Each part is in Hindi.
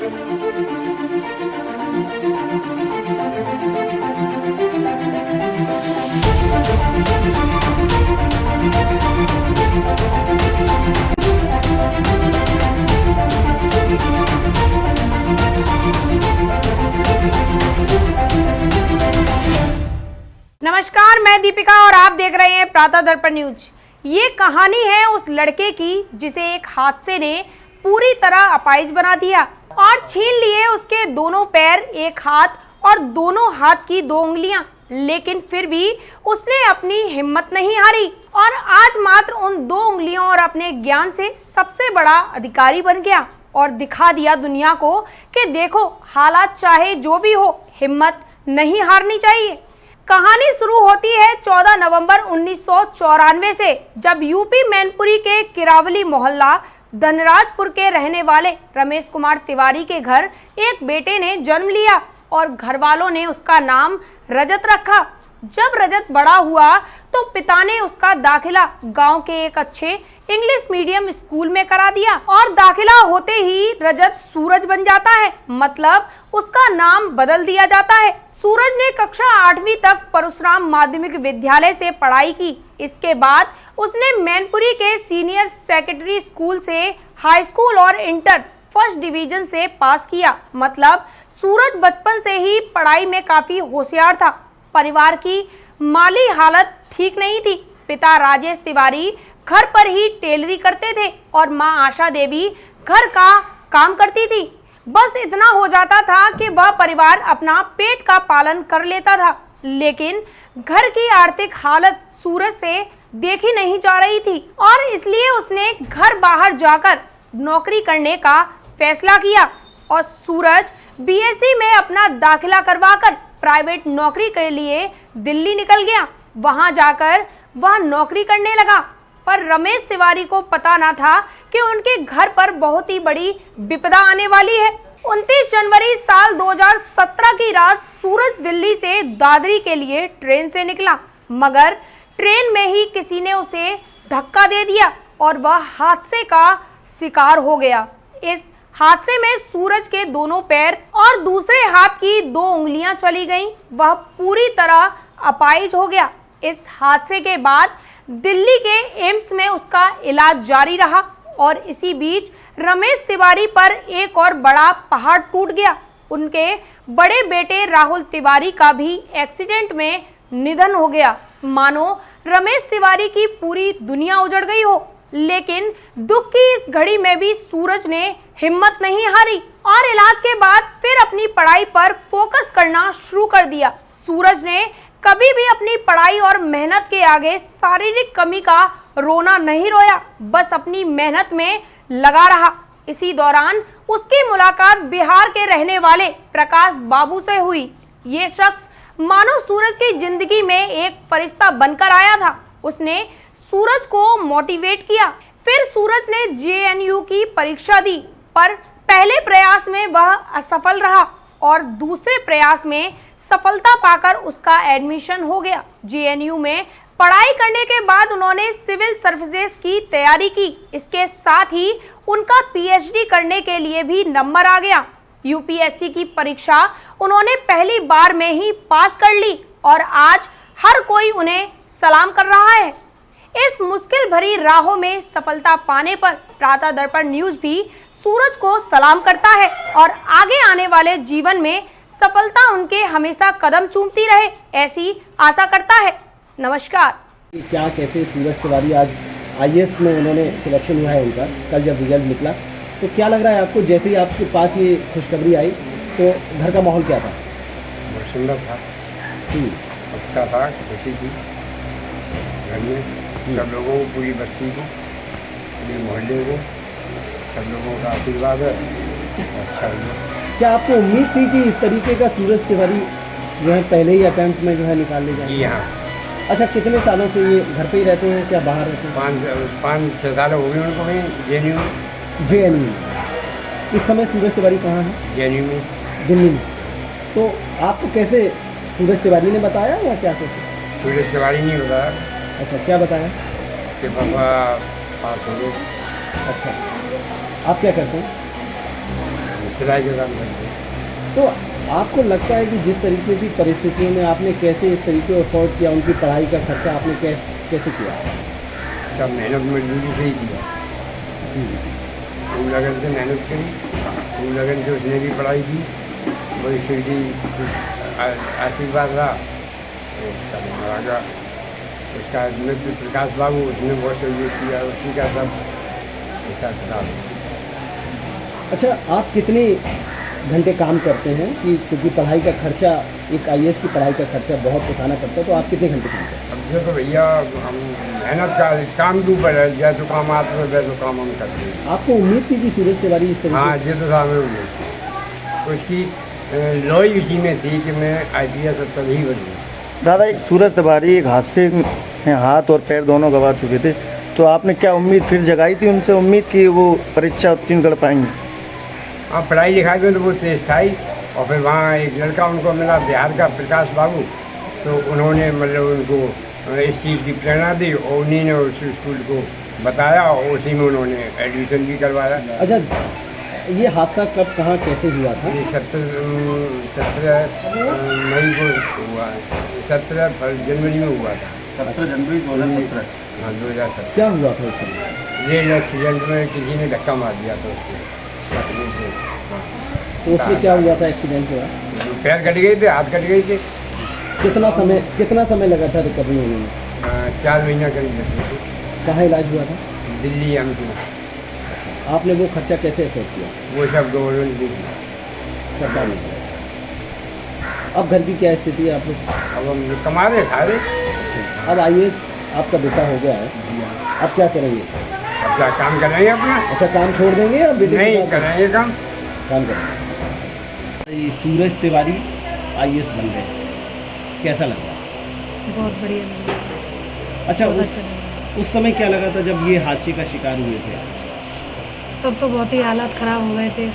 नमस्कार, मैं दीपिका और आप देख रहे हैं प्रातः दर्पण न्यूज। ये कहानी है उस लड़के की जिसे एक हादसे ने पूरी तरह अपाहिज बना दिया और छीन लिए उसके दोनों पैर, एक हाथ और दोनों हाथ की 2 उंगलियां। लेकिन फिर भी उसने अपनी हिम्मत नहीं हारी और आज मात्र उन 2 उंगलियों और अपने ज्ञान से सबसे बड़ा अधिकारी बन गया और दिखा दिया दुनिया को कि देखो, हालात चाहे जो भी हो, हिम्मत नहीं हारनी चाहिए। कहानी शुरू होती है 14 नवंबर 1994 से, जब यूपी मैनपुरी के किरावली मोहल्ला धनराजपुर के रहने वाले रमेश कुमार तिवारी के घर एक बेटे ने जन्म लिया और घर वालों ने उसका नाम रजत रखा। जब रजत बड़ा हुआ तो पिता ने उसका दाखिला गांव के एक अच्छे इंग्लिश मीडियम स्कूल में करा दिया और दाखिला होते ही रजत सूरज बन जाता है, मतलब उसका नाम बदल दिया जाता है। सूरज ने कक्षा 8वीं तक परशुराम माध्यमिक विद्यालय से पढ़ाई की। इसके बाद उसने मैनपुरी के सीनियर सेकेंडरी स्कूल से हाई स्कूल और इंटर फर्स्ट डिवीजन से पास किया। मतलब सूरज बचपन से ही पढ़ाई में काफी होशियार था। परिवार की माली हालत ठीक नहीं थी। पिता राजेश तिवारी घर पर ही टेलरी करते थे और मां आशा देवी घर का काम करती थी। बस इतना हो जाता था कि वह परिवार अपना पेट का पालन कर लेता था, लेकिन घर की आर्थिक हालत सूरज से देखी नहीं जा रही थी और इसलिए उसने घर बाहर जाकर नौकरी करने का फैसला किया और सूरज बीएससी में अपना दाखिला करवाकर प्राइवेट नौकरी के लिए दिल्ली निकल गया। वहां जाकर वह नौकरी करने लगा, पर रमेश तिवारी को पता न था कि उनके घर पर बहुत ही बड़ी विपदा आने वाली है। 29 जनवरी साल 2017 की रात सूरज दिल्ली से दादरी के लिए ट्रेन से निकला, मगर ट्रेन में ही किसी ने उसे धक्का दे दिया और वह हादसे का शिकार हो गया। इस हादसे में सूरज के दोनों पैर और दूसरे हाथ की 2 उंगलियां चली गईं। वह पूरी तरह अपाहिज हो गया। इस हादसे के बाद दिल्ली के एम्स में उसका इलाज जारी रहा और इसी बीच रमेश तिवारी पर एक और बड़ा पहाड़ टूट गया। उनके बड़े बेटे राहुल तिवारी का भी एक्सीडेंट में निधन हो गया। मानो रमेश तिवारी की पूरी दुनिया उजड़ गई हो। लेकिन दुख की इस घड़ी में भी सूरज ने हिम्मत नहीं हारी और इलाज के बाद फिर अपनी पढ़ाई पर फोकस करना शुरू कर दिया। सूरज ने कभी भी अपनी पढ़ाई और मेहनत के आगे शारीरिक कमी का रोना नहीं रोया, बस अपनी मेहनत में लगा रहा। इसी दौरान उसकी मुलाकात बिहार के रहने वाले प्रकाश बाबू से हुई। ये शख्स मानो सूरज की जिंदगी में एक फरिश्ता बनकर आया था। उसने सूरज को मोटिवेट किया। फिर सूरज ने जेएनयू की परीक्षा दी, पर पहले प्रयास में वह असफल रहा और दूसरे प्रयास में सफलता पाकर उसका एडमिशन हो गया। जेएनयू में पढ़ाई करने के बाद उन्होंने सिविल सर्विसेज की तैयारी की। इसके साथ ही उनका पीएचडी करने के लिए भी नंबर आ गया। यूपीएससी की परीक्षा उन्होंने पहली बार में ही पास कर ली और आज हर कोई उन्हें सलाम कर रहा है। इस मुश्किल भरी राहों में सफलता पाने पर प्रातः दर्पण न्यूज भी सूरज को सलाम करता है और आगे आने वाले जीवन में सफलता उनके हमेशा कदम चूमती रहे, ऐसी आशा करता है। नमस्कार। क्या कैसे सूरज तिवारी आज आईएएस में उन्होंने सिलेक्शन हुआ है उनका, कल जब रिजल्ट निकला तो क्या लग रहा है आपको? जैसे ही आपके पास ये खुशखबरी आई तो घर का माहौल क्या था? बहुत सुंदर था, अच्छा था, खुशी थी घर में, सब लोगों को, पूरी बस्ती को, पूरे मोहल्ले को, सब लोगों का आशीर्वाद है, अच्छा हुआ। क्या आपको उम्मीद थी कि इस तरीके का सूरज तिवारी जो है पहले ही अटेम्प्ट में जो है निकाल ले जाए? जी हाँ। अच्छा, कितने सालों से ये घर पे ही रहते हैं, क्या बाहर रहते हैं? 5-6 साल हो गए उनको कहीं जेएनयू। इस समय सूरज तिवारी कहाँ है? जेएनयू में, दिल्ली में। तो आपको कैसे सूरज तिवारी ने बताया या क्या कैसे? सूरज तिवारी नहीं बताया। अच्छा, क्या बताया? कि पापा पास हो गए। अच्छा, आप क्या करते हैं? सिलाई का काम करते हैं। तो आपको लगता है कि जिस तरीके की परिस्थितियों में आपने कैसे इस तरीके अफोर्ड किया, उनकी पढ़ाई का खर्चा आपने कैसे किया? सब मेहनत मजदूरी से ही किया, खूब लगन से मेहनत करी, खूब लगन से उसने भी पढ़ाई की, वही शिरडी आशीर्वाद रहा तो सब हमारा का उसका मित्र प्रकाश बाबू, उसने बहुत सहयोग किया, उसी का सब हिसाब किताब। अच्छा, आप कितने घंटे काम करते हैं? कि क्योंकि पढ़ाई का खर्चा, एक आईएएस की पढ़ाई का खर्चा बहुत उठाना पड़ता है, तो आप कितने घंटे काम करते हैं? अब जो तो भैया हम मेहनत का काम के ऊपर है, जैसे काम आता है वैसे काम हम करते हैं। आपको उम्मीद थी कि सूरज तिवारी इस तरीके हाँ, ये तो सामने हुई उसकी लोई इसी में थी कि मैं IPS अफसर ही बनूँ। दादा, एक सूरज तिवारी एक हादसे में हाथ और पैर दोनों गंवा चुके थे, तो आपने क्या उम्मीद फिर जगाई थी उनसे, उम्मीद की वो परीक्षा उत्तीर्ण कर पाएंगे? हाँ, पढ़ाई लिखाई में तो वो तेज था ही, और फिर वहाँ एक लड़का उनको मिला बिहार का प्रकाश बाबू, तो उन्होंने मतलब उनको इस चीज़ की प्रेरणा दी और उन्हीं ने उस स्कूल को बताया और उसी में उन्होंने एडमिशन भी करवाया। अच्छा, ये हादसा कब, कहाँ, कैसे हुआ था? ये 17 मई को हुआ, 17 जनवरी में हुआ था। 17 जनवरी 2017। हाँ, 2017। क्या हुआ था उस समय? रेल एक्सीडेंट में किसी ने धक्का मार दिया था उसको। हाँ, तो उसमें क्या हुआ था एक्सीडेंट के बाद? पैर कट गए थे, हाथ कट गए थे। कितना समय लगा था रिकवरी होने में? 4 महीना करीब लगे थे। कहाँ इलाज हुआ था? दिल्ली एम्स में। आपने वो खर्चा कैसे अफोर्ड किया? वो सब गवर्नमेंट भी। सरकार ने किया। अब घर की क्या स्थिति है आप लोग? अब हम कमा रहे खा रहे। अब आईएएस आपका बेटा हो गया है, अब क्या करेंगे? अब क्या काम करेंगे अपना? अच्छा, काम छोड़ देंगे या बेटे के नहीं साथ करेंगे काम। काम करेंगे? ये सूरज तिवारी आईएएस बन गए, कैसा लग रहा है? बहुत बढ़िया लगा। अच्छा, बहुत अच्छा लगा। उस समय क्या लगा था जब ये हादसे का शिकार हुए थे? तब तो बहुत ही हालात ख़राब हो गए थे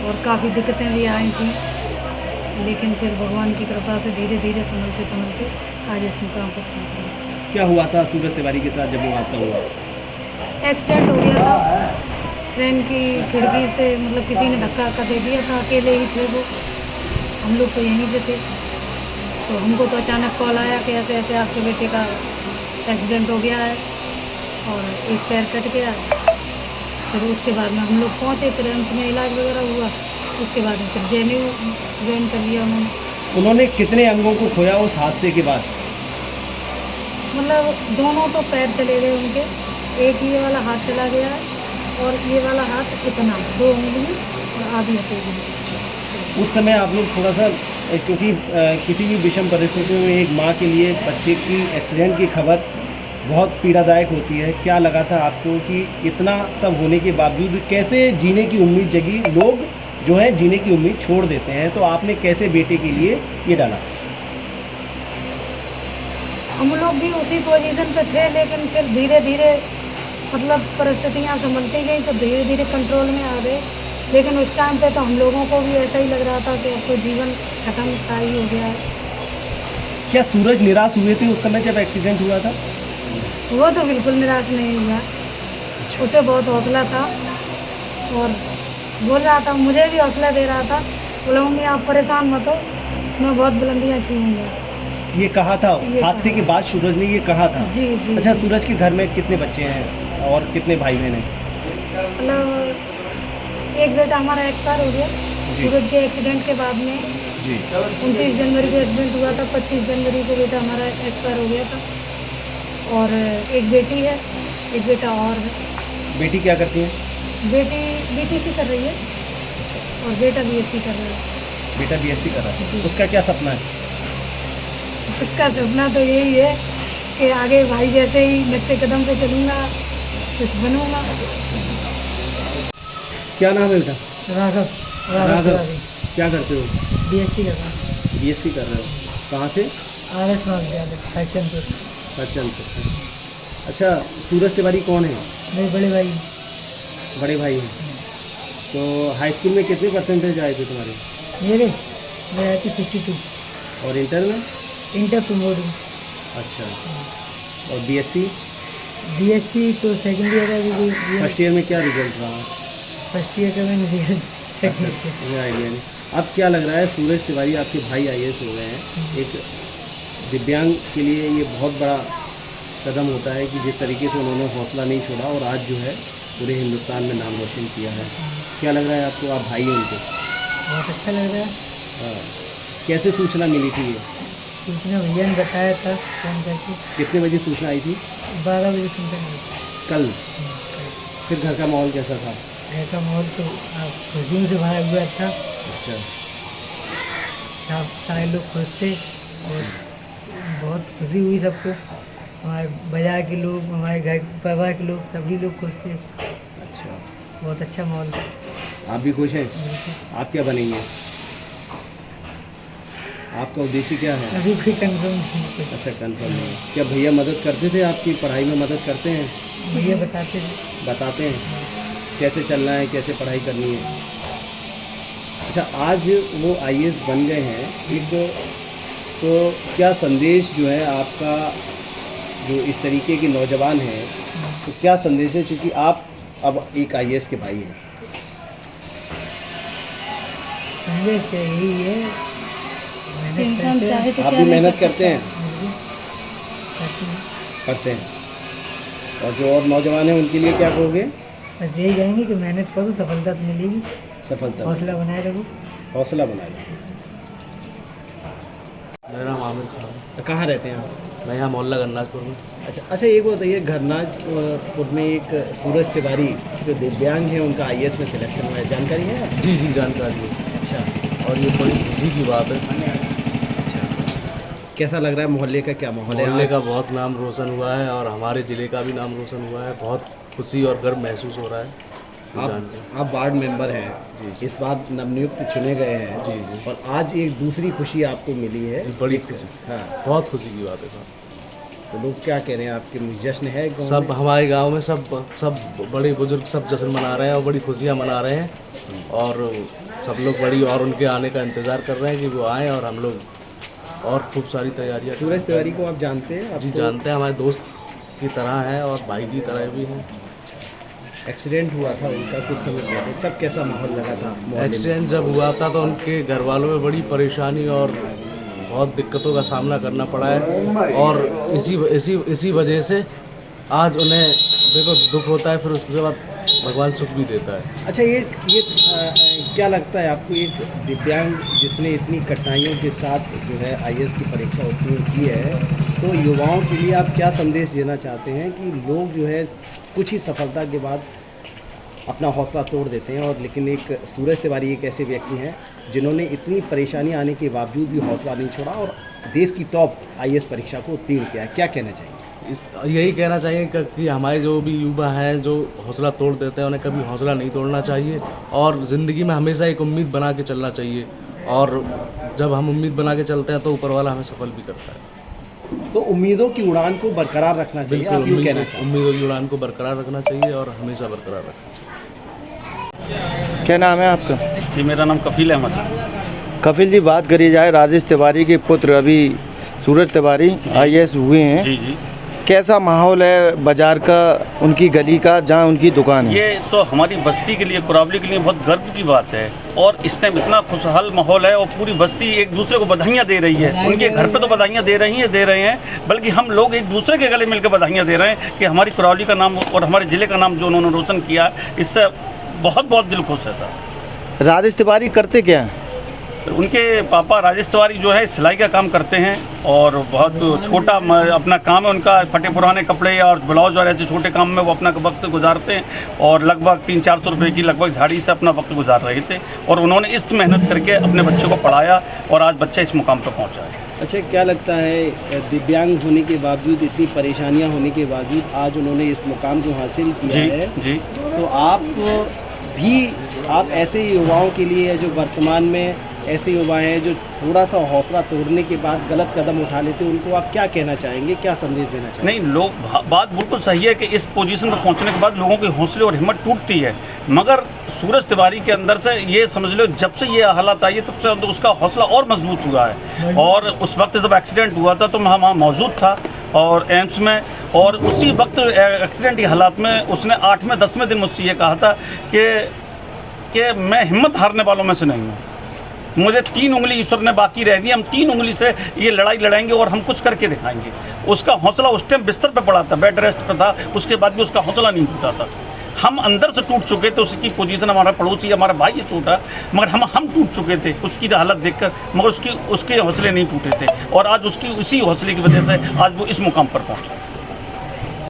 और काफ़ी दिक्कतें भी आई थी, लेकिन फिर भगवान की कृपा से धीरे धीरे संभलते संभलते आज इस मुकाम पर पहुँचे। क्या हुआ था सूरज तिवारी के साथ जब वो हादसा हुआ? एक्सीडेंट हो गया था, ट्रेन की खिड़की से मतलब किसी ने धक्का दे दिया था, अकेले ही थे वो, हम लोग तो यहीं पे थे, तो हमको तो अचानक कॉल आया कि ऐसे ऐसे आपके बेटे का एक्सीडेंट हो गया है और एक पैर कट गया। फिर उसके बाद में हम लोग पहुँचे, फिर एम्स में इलाज वगैरह हुआ, उसके बाद में फिर JNU ज्वाइन कर लिया उन्होंने। उन्होंने कितने अंगों को खोया उस हादसे के बाद? मतलब दोनों तो पैर चले गए उनके, एक ये वाला हाथ चला गया और ये वाला हाथ इतना 2 उंगली और आधी हथेली। उस समय आप लोग थोड़ा सा, क्योंकि किसी भी विषम परिस्थितियों में एक माँ के लिए बच्चे की एक्सीडेंट की खबर बहुत पीड़ादायक होती है, क्या लगा था आपको कि इतना सब होने के बावजूद कैसे जीने की उम्मीद जगी? लोग जो है जीने की उम्मीद छोड़ देते हैं, तो आपने कैसे बेटे के लिए ये डाला? हम लोग भी उसी पोजीशन पे थे, लेकिन फिर धीरे धीरे मतलब परिस्थितियाँ संभलती गई तो धीरे धीरे कंट्रोल में आ गए। लेकिन उस टाइम पे तो हम लोगों को भी ऐसा ही लग रहा था कि अब तो जीवन खत्म सा ही हो गया है। क्या सूरज निराश हुए थे उस समय जब एक्सीडेंट हुआ था? वो तो बिल्कुल निराश नहीं हुआ, उसे बहुत हौसला था और बोल रहा था, मुझे भी हौसला दे रहा था, बोला मम्मी आप परेशान मत हो, मैं बहुत बुलंदियाँ छूऊंगा। ये कहा था ये हादसे कहा। के बाद सूरज ने ये कहा था? जी जी। अच्छा, सूरज के घर में कितने बच्चे हैं और कितने भाई बहन हैं? मतलब एक बेटा हमारा एक्सपायर हो गया सूरज के एक्सीडेंट के बाद में। जी। 29 जनवरी को एक्सीडेंट हुआ था, 25 जनवरी को बेटा हमारा एक्सपायर हो गया था। और एक बेटी है, एक बेटा और है। बेटी क्या करती है? बेटी BTC कर रही है और बेटा BSc कर रहा है। बेटा BSc कर रहा है। जी। उसका क्या सपना है? उसका सपना तो यही है कि आगे भाई जैसे ही नक्शे कदम पे चलूँगा, कुछ बनूँगा। क्या नाम है बेटा? राघव। राघव। क्या करते हो? BSc कर रहा है। BSc कर रहे हो? कहाँ से? RS महाविद्यालय फैशनपुर। बच्चन से। अच्छा, सूरज तिवारी कौन है? मेरे बड़े भाई। बड़े भाई हैं। तो हाई स्कूल में कितने परसेंटेज आए थे तुम्हारे? मैं आती 52। और इंटर में? Inter promoting. अच्छा। और BSc? BSc तो सेकेंड ईयर का भी फर्स्ट ईयर में क्या रिजल्ट रहा? फर्स्ट ईयर का मैंने मुझे आइडिया नहीं। अब क्या लग रहा है, सूरज तिवारी आपके भाई IAS हो गए हैं, एक दिव्यांग के लिए ये बहुत बड़ा कदम होता है कि जिस तरीके से उन्होंने हौसला नहीं छोड़ा और आज जो है पूरे हिंदुस्तान में नाम रोशन किया है। क्या लग रहा है आपको, आप भाई हैं उनके? बहुत अच्छा लग रहा है। हाँ, कैसे सूचना मिली थी ये? सूचना भैया ने बताया था फ़ोन करके। कितने बजे सूचना आई थी? 12 बजे सुनते हैं। कल। फिर घर का माहौल कैसा था? ऐसा माहौल तो खुशियों से भरा हुआ था। अच्छा, सब सारे लोग खुश थे और बहुत खुशी हुई सबको। हमारे बाजार के लोग, हमारे घर परिवार के लोग, सभी लोग खुश थे। अच्छा, बहुत अच्छा माहौल था। आप भी खुश हैं? आप क्या बनेंगे? आपका उद्देश्य क्या है? अभी कोई कंफर्म नहीं। अच्छा, कंफर्म नहीं है। क्या भैया मदद करते थे आपकी पढ़ाई में? मदद करते हैं? भैया बताते थे। बताते हैं कैसे चलना है, कैसे पढ़ाई करनी है। अच्छा, आज वो IAS बन गए हैं एक, तो क्या संदेश जो है आपका, जो इस तरीके के नौजवान हैं, तो क्या संदेश है, चूँकि आप अब एक IAS के भाई हैं? संदेश यही है, मेहनत करते हैं। आप भी मेहनत करते हैं? करते हैं। करते हैं। और जो और नौजवान हैं उनके लिए क्या कहोगे? बस यही कहेंगे कि मेहनत करो, सफलता तो मिलेगी। सफलता, हौसला बनाए रखो। हौसला बनाए। मेरा नाम आमिर खान है। कहाँ रहते हैं आप? मैं यहाँ मोहल्ला गन्नाजपुर में। अच्छा, एक बताइए, घरनाजपुर में एक सूरज तिवारी जो दिव्यांग हैं, उनका IAS में सिलेक्शन हुआ है, जानकारी है आपको? जी जी, जानकारी है। अच्छा, और ये बड़ी खुशी की बात है। अच्छा, कैसा लग रहा है? मोहल्ले का क्या माहौल है? मोहल्ले का बहुत नाम रोशन हुआ है और हमारे ज़िले का भी नाम रोशन हुआ है। बहुत खुशी और गर्व महसूस हो रहा है जान के। आप वार्ड मेंबर हैं जी। इस बार नवनियुक्त चुने गए हैं जी जी। और आज एक दूसरी खुशी आपको मिली है। जी, बड़ी खुशी, हाँ, बहुत खुशी की बात है साहब। तो लोग क्या कह रहे हैं, आपके जश्न है गाँव सब में? हमारे गांव में सब बड़े बुजुर्ग सब जश्न मना रहे हैं और बड़ी खुशियां मना रहे हैं और सब लोग बड़ी और उनके आने का इंतज़ार कर रहे हैं कि वो आएँ और हम लोग और खूब सारी तैयारियाँ। सूरज तिवारी को आप जानते हैं? जी आपको जानते हैं, हमारे दोस्त की तरह हैं और भाई की तरह भी हैं। एक्सीडेंट हुआ था उनका कुछ समय पहले, तब कैसा माहौल लगा था मोहल्ले में? एक्सीडेंट जब हुआ था तो उनके घर वालों में बड़ी परेशानी और बहुत दिक्कतों का सामना करना पड़ा है और इसी वजह से आज उन्हें देखो दुख होता है, फिर उसके बाद भगवान सुख भी देता है। अच्छा, ये क्या लगता है आपको, एक दिव्यांग जिसने इतनी कठिनाइयों के साथ जो है IAS की परीक्षा उत्तीर्ण की है, तो युवाओं के लिए आप क्या संदेश देना चाहते हैं कि लोग जो है कुछ ही सफलता के बाद अपना हौसला तोड़ देते हैं, और लेकिन एक सूरज तिवारी एक ऐसे व्यक्ति हैं जिन्होंने इतनी परेशानी आने के बावजूद भी हौसला नहीं छोड़ा और देश की टॉप IAS परीक्षा को उत्तीर्ण किया है? क्या कहना चाहिए? यही कहना चाहिए कि हमारे जो भी युवा हैं जो हौसला तोड़ देते हैं, उन्हें कभी हौसला नहीं तोड़ना चाहिए और ज़िंदगी में हमेशा एक उम्मीद बना के चलना चाहिए और जब हम उम्मीद बना के चलते हैं तो ऊपर वाला हमें सफल भी करता है। तो उम्मीदों की उड़ान को बरकरार रखना चाहिए, बिल्कुल, आप यूँ कहना चाहिए? उम्मीदों की उड़ान को बरकरार रखना चाहिए और हमेशा बरकरार रखना चाहिए। क्या नाम है आपका? जी, मेरा नाम कफील अहमद है। कपिल जी, बात करी जाए राजेश तिवारी के पुत्र अभी सूरज तिवारी IAS हुए हैं, जी जी। कैसा माहौल है बाजार का, उनकी गली का जहाँ उनकी दुकान है? ये तो हमारी बस्ती के लिए, कुरावली के लिए बहुत गर्व की बात है और इस टाइम इतना खुशहाल माहौल है और पूरी बस्ती एक दूसरे को बधाइयाँ दे रही है। उनके घर पे तो बधाइयाँ दे रहे हैं, बल्कि हम लोग एक दूसरे के गले मिलकर बधाइयाँ दे रहे हैं कि हमारी कुरावली का नाम और हमारे ज़िले का नाम जो उन्होंने रोशन किया, इससे बहुत बहुत दिल खुश है सर। राजेश तिवारी करते क्या हैं? उनके पापा राजेश तिवारी जो है सिलाई का काम करते हैं और बहुत छोटा अपना काम है उनका, फटे पुराने कपड़े और ब्लाउज और ऐसे छोटे काम में वो अपना वक्त गुजारते हैं और लगभग 300-400 रुपये की लगभग झाड़ी से अपना वक्त गुजार रहे थे और उन्होंने इस मेहनत करके अपने बच्चों को पढ़ाया और आज बच्चा इस मुकाम पर पहुँचा है। अच्छा, क्या लगता है दिव्यांग होने के बावजूद, इतनी परेशानियां होने के बावजूद आज उन्होंने इस मुकाम को हासिल किया है, जी। तो आप ऐसे युवाओं के लिए जो वर्तमान में ऐसे युवा हैं जो थोड़ा सा हौसला तोड़ने के बाद गलत कदम उठा लेते हैं, उनको आप क्या कहना चाहेंगे, क्या संदेश देना चाहेंगे? नहीं, लोग बात बिल्कुल सही है कि इस पोजीशन पर पहुंचने के बाद लोगों के हौसले और हिम्मत टूटती है, मगर सूरज तिवारी के अंदर से ये समझ लो जब से ये हालात आई है तब से तो उसका हौसला और मजबूत हुआ है और उस वक्त जब एक्सीडेंट हुआ था तो मैं वहाँ मौजूद था और एम्स में, और उसी वक्त एक्सीडेंट के हालात में उसने 8वें 10वें दिन मुझसे ये कहा था कि कि मैं हिम्मत हारने वालों में से नहीं हूँ। मुझे 3 उंगली ईश्वर ने बाकी रह दी, हम 3 उंगली से ये लड़ाई लड़ाएंगे और हम कुछ करके दिखाएंगे। उसका हौसला उस टाइम बिस्तर पे पड़ा था, बेड रेस्ट पे था, उसके बाद भी उसका हौसला नहीं टूटा था। हम अंदर से टूट चुके थे, उसकी पोजीशन, हमारा पड़ोसी हमारा भाई ये टूटा, मगर हम टूट चुके थे उसकी हालत देखकर, मगर उसके हौसले नहीं टूटे थे और आज उसकी उसी हौसले की वजह से आज वो इस मुकाम पर पहुँचा।